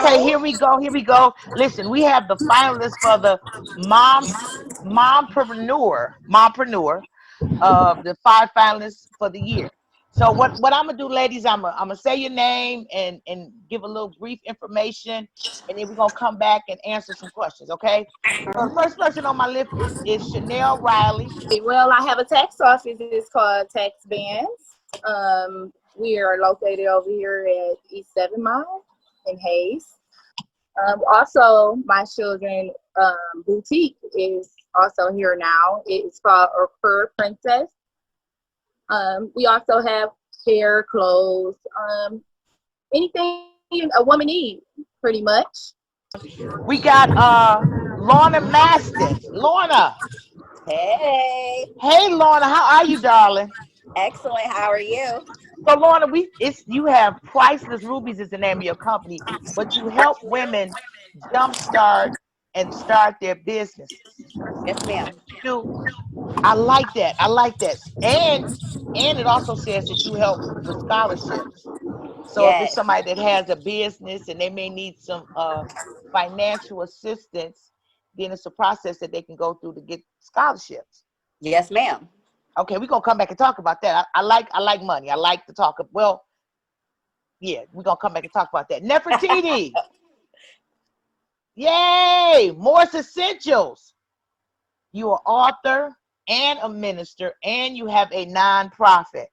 Okay, here we go. Here we go. Listen, we have the finalists for the mompreneur, the 5 finalists for the year. So what I'm gonna do, ladies, I'm gonna say your name and give a little brief information, and then we're gonna come back and answer some questions. Okay. So the first person on my list is Chanel Riley. Well, I have a tax office. It's called Tax Bands. We are located over here at East 7 Mile in Hayes. Also, my children boutique is also here now. It's called Fur Princess. We also have hair, clothes, anything a woman needs, pretty much. We got Lorna Maston. Lorna. Hey, Hey, Lorna, how are you, darling? excellent. How are you? So, Lorna, you have Priceless Rubies is the name of your company, but you help women jumpstart and start their businesses. Yes, ma'am. I like that. I like that. And it also says that you help with scholarships. So if it's Yes, somebody that has a business and they may need some financial assistance, then it's a process that they can go through to get scholarships. yes, ma'am. Okay, we're gonna come back and talk about that. I like money. I like to talk. Well, yeah, we're gonna come back and talk about that. Nefertiti. Yay! Morse Essentials. You are author and a minister, and you have a nonprofit.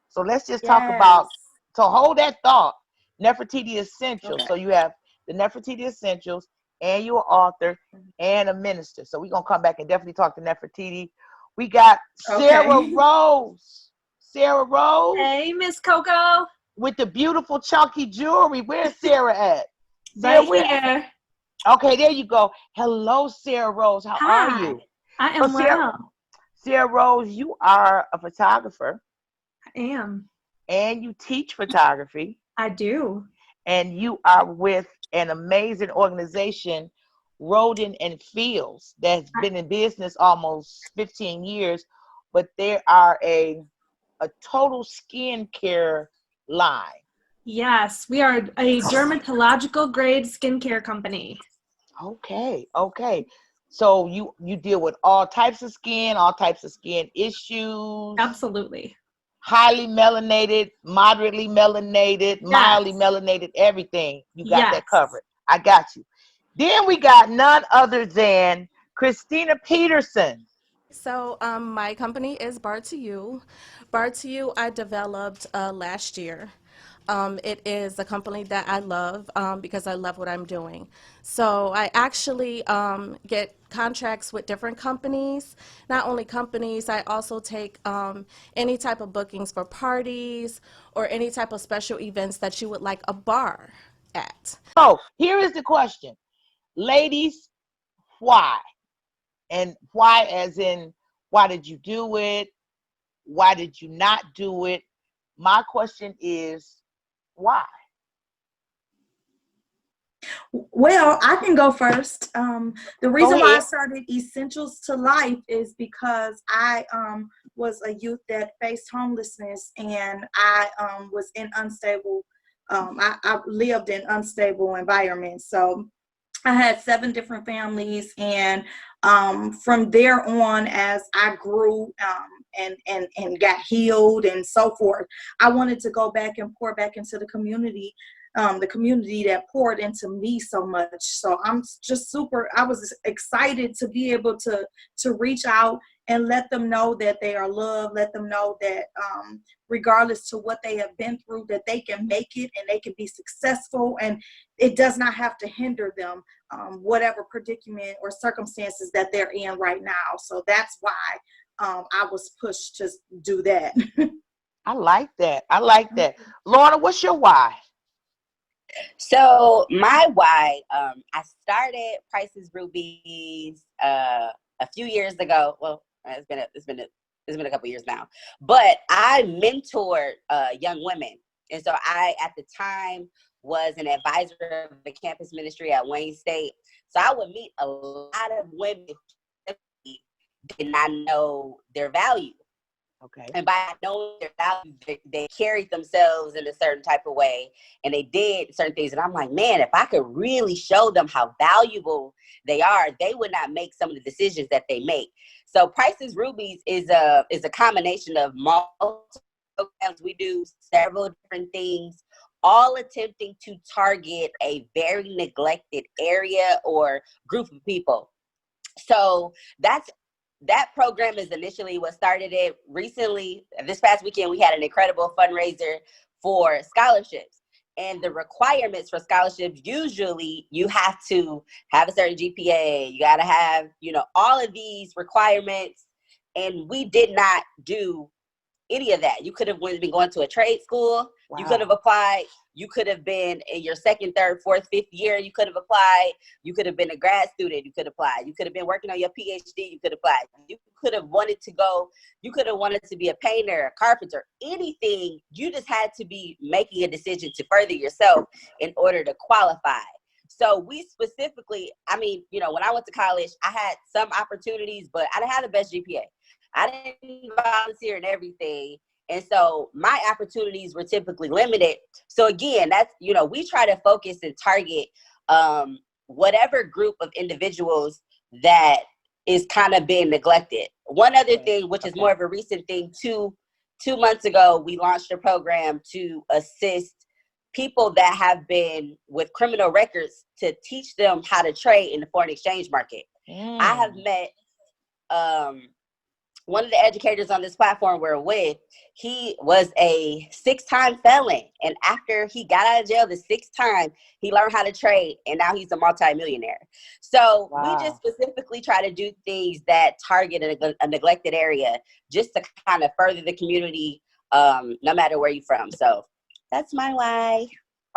So let's just talk about. So hold that thought. Nefertiti Essentials. Okay. So you have the Nefertiti Essentials, and you're an author and a minister. So we're gonna come back and definitely talk to Nefertiti. We got Sarah Rose. Sarah Rose. Hey, Miss Coco. With the beautiful chunky jewelry. Where's Sarah at? Right here. Okay, there you go. Hello, Sarah Rose. How are you? I am well. Sarah Rose, you are a photographer. I am. And you teach photography. I do. And you are with an amazing organization, Roden and Fields, that's been in business almost 15 years, but they are a total skincare line. Yes, we are a dermatological grade skincare company. Okay. So you deal with all types of skin issues. Absolutely. Highly melanated, moderately melanated, mildly melanated, everything. You got that covered. I got you. Then we got none other than Christina Peterson. So my company is Bar2U. Bar2U I developed last year. It is a company that I love because I love what I'm doing. So I actually get contracts with different companies. Not only companies, I also take any type of bookings for parties or any type of special events that you would like a bar at. So here is the question. Ladies, why? And why as in, why did you do it? Why did you not do it? My question is, why? Well, I can go first. The reason why I started Essentials to Life is because I was a youth that faced homelessness, and I was in unstable, I lived in unstable environments. So I had 7 different families, and from there on, as I grew and got healed and so forth, I wanted to go back and pour back into the community that poured into me so much. So I'm just I was excited to be able to reach out and let them know that they are loved, let them know that regardless to what they have been through, that they can make it and they can be successful, and it does not have to hinder them, whatever predicament or circumstances that they're in right now. So that's why I was pushed to do that. I like that. I like that. Lorna, what's your why? So my why, I started Priceless Rubies a few years ago. Well, it's been a couple years now, but I mentored young women, and so I at the time was an advisor of the campus ministry at Wayne State. So I would meet a lot of women who did not know their value. Okay. And by knowing their values, they carried themselves in a certain type of way, and they did certain things. And I'm like, man, if I could really show them how valuable they are, they would not make some of the decisions that they make. So Price's Rubies is a combination of multiple programs. We do several different things, all attempting to target a very neglected area or group of people. So that program is initially what started it. Recently, this past weekend, we had an incredible fundraiser for scholarships. And the requirements for scholarships, usually you have to have a certain GPA. You got to have, all of these requirements. And we did not do any of that. You could have been going to a trade school. Wow. You could have applied. You could have been in your second, third, fourth, fifth year. You could have applied. You could have been a grad student. You could apply. You could have been working on your PhD. You could apply. You could have wanted to go. You could have wanted to be a painter, a carpenter, anything. You just had to be making a decision to further yourself in order to qualify. So we specifically, when I went to college, I had some opportunities, but I didn't have the best GPA. I didn't volunteer and everything. And so my opportunities were typically limited. So again, that's, we try to focus and target whatever group of individuals that is kind of being neglected. One other thing, which is more of a recent thing, two months ago, we launched a program to assist people that have been with criminal records to teach them how to trade in the foreign exchange market. I have met one of the educators on this platform we're with. He was a 6-time felon. And after he got out of jail the 6th time, he learned how to trade. And now he's a multimillionaire. So we just specifically try to do things that target a neglected area just to kind of further the community, no matter where you're from. So that's my why.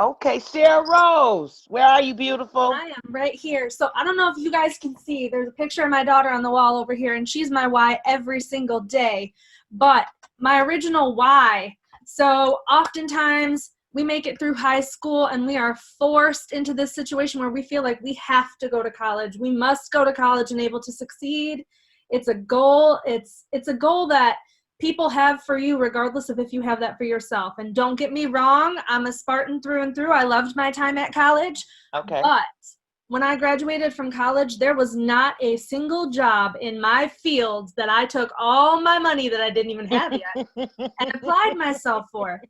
Okay, Sarah Rose, where are you, beautiful? I am right here. So I don't know if you guys can see, there's a picture of my daughter on the wall over here, and she's my why every single day. But my original why, so oftentimes we make it through high school and we are forced into this situation where we feel like we have to go to college. We must go to college and able to succeed. It's a goal. It's a goal that people have for you regardless of if you have that for yourself. And don't get me wrong, I'm a Spartan through and through. I loved my time at college. Okay. But when I graduated from college, there was not a single job in my field that I took all my money that I didn't even have yet and applied myself for.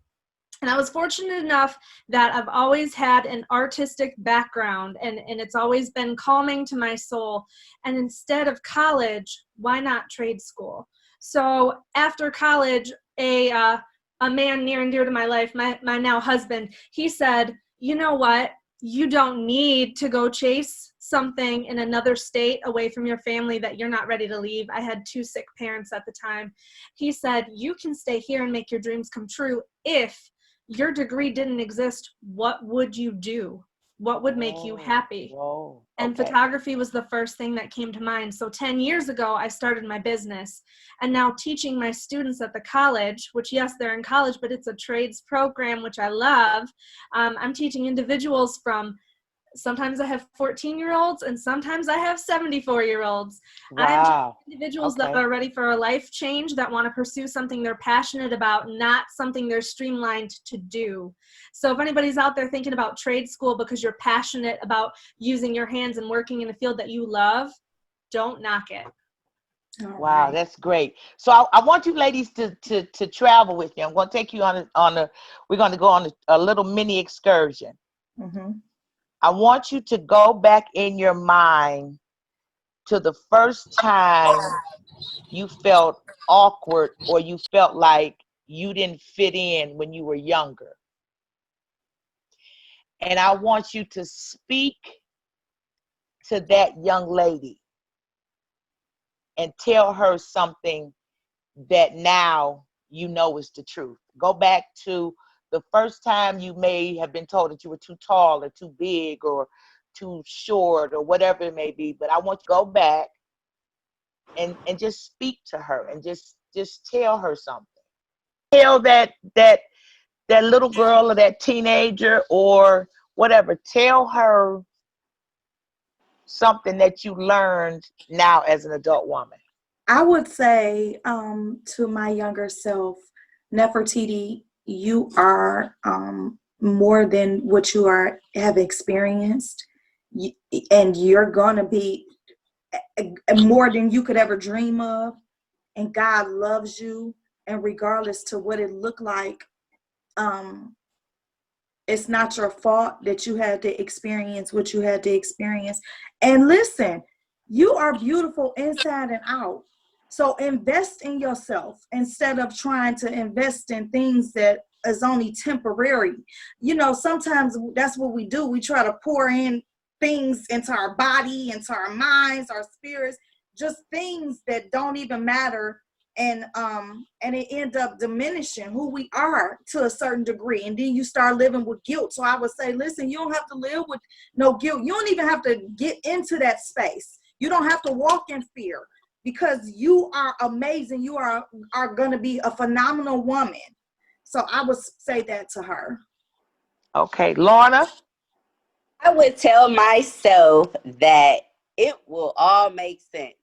And I was fortunate enough that I've always had an artistic background, and it's always been calming to my soul. And instead of college, why not trade school? So after college, a man near and dear to my life, my now husband, he said, you know what? You don't need to go chase something in another state away from your family that you're not ready to leave. I had 2 sick parents at the time. He said, you can stay here and make your dreams come true. If your degree didn't exist, what would you do? What would make you happy? Whoa. And photography was the first thing that came to mind. So 10 years ago, I started my business, and now teaching my students at the college, which yes, they're in college, but it's a trades program, which I love. I'm teaching individuals from, sometimes I have 14-year-olds and sometimes I have 74-year-olds. Wow. I'm teaching individuals that are ready for a life change, that want to pursue something they're passionate about, not something they're streamlined to do. So if anybody's out there thinking about trade school because you're passionate about using your hands and working in a field that you love, don't knock it. Wow, that's great. So I want you ladies to travel with me. I'm going to take you we're going to go on a little mini excursion. Mm-hmm. I want you to go back in your mind to the first time you felt awkward or you felt like you didn't fit in when you were younger. And I want you to speak to that young lady and tell her something that now you know is the truth. Go back to the first time you may have been told that you were too tall or too big or too short or whatever it may be. But I want you to go back and just speak to her and just tell her something. Tell that little girl or that teenager or whatever, tell her something that you learned now as an adult woman. I would say to my younger self, Nefertiti, you are more than what you have experienced, and you're gonna be more than you could ever dream of. And God loves you, and regardless to what it looked like, it's not your fault that you had to experience what you had to experience. And listen, you are beautiful inside and out. So invest in yourself instead of trying to invest in things that is only temporary. You know, sometimes that's what we do. We try to pour in things into our body, into our minds, our spirits, just things that don't even matter. And it end up diminishing who we are to a certain degree. And then you start living with guilt. So I would say, listen, you don't have to live with no guilt. You don't even have to get into that space. You don't have to walk in fear, because you are amazing. You are going to be a phenomenal woman. So I would say that to her. Okay, Lorna. I would tell myself that it will all make sense.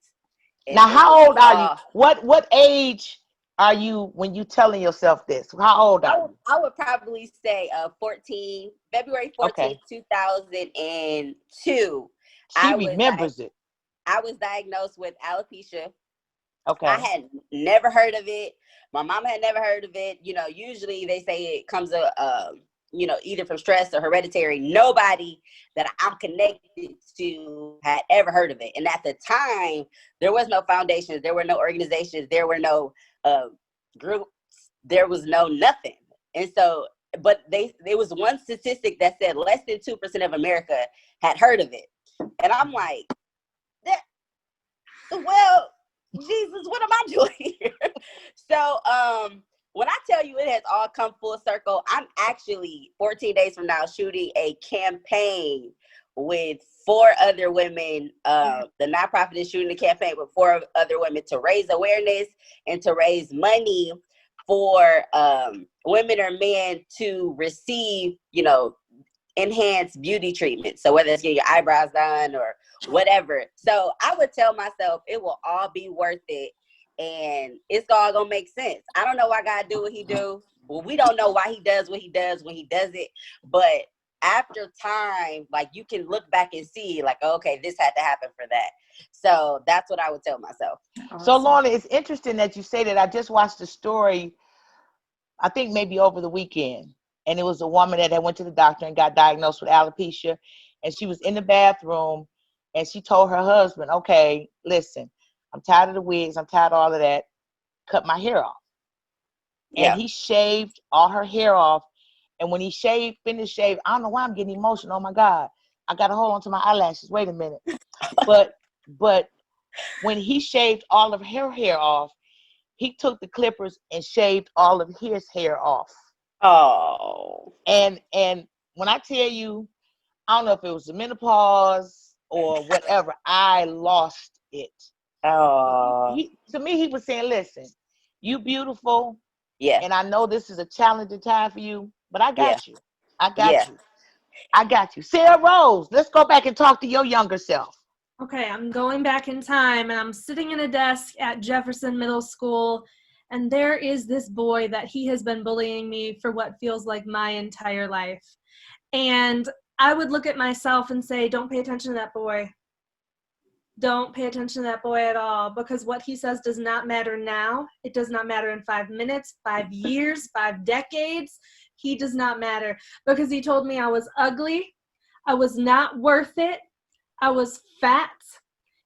And Now, how old are you? What age are you when you telling yourself this? How old are you? I would probably say 14, February 14th, Okay. 2002. She remembers it. I was diagnosed with alopecia. Okay. I had never heard of it. My mama had never heard of it. You know, usually they say it comes either from stress or hereditary. Nobody that I'm connected to had ever heard of it. And at the time, there was no foundations, there were no organizations, there were no groups, there was no nothing. And so, but there was one statistic that said less than 2% of America had heard of it. And I'm like, well, Jesus, what am I doing here? So, when I tell you it has all come full circle, I'm actually 14 days from now shooting a campaign with 4 other women. The nonprofit is shooting a campaign with 4 other women to raise awareness and to raise money for women or men to receive, enhanced beauty treatment. So whether it's getting your eyebrows done or whatever. So I would tell myself it will all be worth it. And it's all gonna make sense. I don't know why God do what he do. Well, we don't know why he does what he does when he does it. But after time, like, you can look back and see, like, okay, this had to happen for that. So that's what I would tell myself. Awesome. So, Lorna, it's interesting that you say that. I just watched a story, I think maybe over the weekend. And it was a woman that went to the doctor and got diagnosed with alopecia. And she was in the bathroom and she told her husband, okay, listen, I'm tired of the wigs. I'm tired of all of that. Cut my hair off. Yeah. And he shaved all her hair off. And when he finished shave, I don't know why I'm getting emotional. Oh my God. I got to hold on to my eyelashes. Wait a minute. But when he shaved all of her hair off, he took the clippers and shaved all of his hair off. Oh. And when I tell you, I don't know if it was the menopause or whatever, I lost it. Oh. To me, he was saying, listen, you beautiful. Yeah. And I know this is a challenging time for you, but I got you. I got you. Sarah Rose, let's go back and talk to your younger self. Okay, I'm going back in time, and I'm sitting in a desk at Jefferson Middle School, and there is this boy that he has been bullying me for what feels like my entire life. And I would look at myself and say, don't pay attention to that boy. Don't pay attention to that boy at all, because what he says does not matter now. It does not matter in 5 minutes, 5 years, 5 decades. He does not matter, because he told me I was ugly, I was not worth it, I was fat.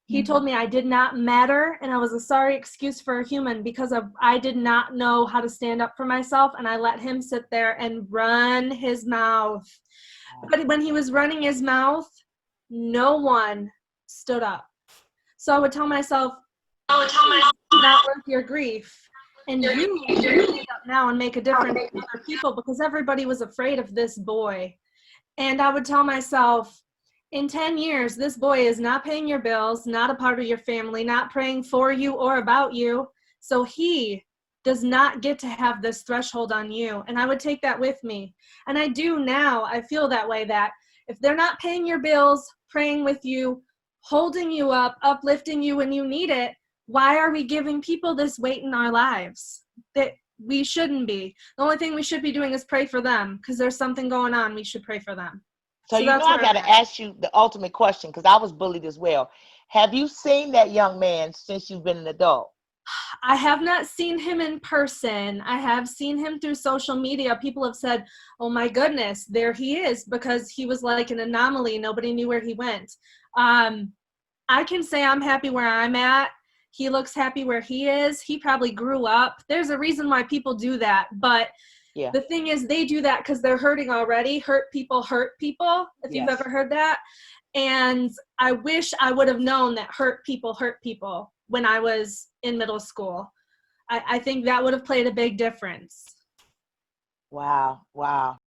He told me I did not matter, and I was a sorry excuse for a human because I did not know how to stand up for myself, and I let him sit there and run his mouth. But when he was running his mouth, no one stood up. So I would tell myself, not worth your grief. And you stand up now and make a difference for other people, because everybody was afraid of this boy. And I would tell myself, in 10 years, this boy is not paying your bills, not a part of your family, not praying for you or about you. So he does not get to have this threshold on you. And I would take that with me. And I do now. I feel that way, that if they're not paying your bills, praying with you, holding you up, uplifting you when you need it, why are we giving people this weight in our lives that we shouldn't be? The only thing we should be doing is pray for them, because there's something going on. We should pray for them. So you know, that's I where got I'm to at. ask you the ultimate question, because I was bullied as well. Have you seen that young man since you've been an adult? I have not seen him in person. I have seen him through social media. People have said, oh my goodness, there he is, because he was like an anomaly. Nobody knew where he went. I can say I'm happy where I'm at. He looks happy where he is. He probably grew up. There's a reason why people do that. But Yeah. the thing is, they do that because they're hurting already. Hurt people, if you've ever heard that. And I wish I would have known that hurt people when I was in middle school. I think that would have played a big difference. Wow. Wow.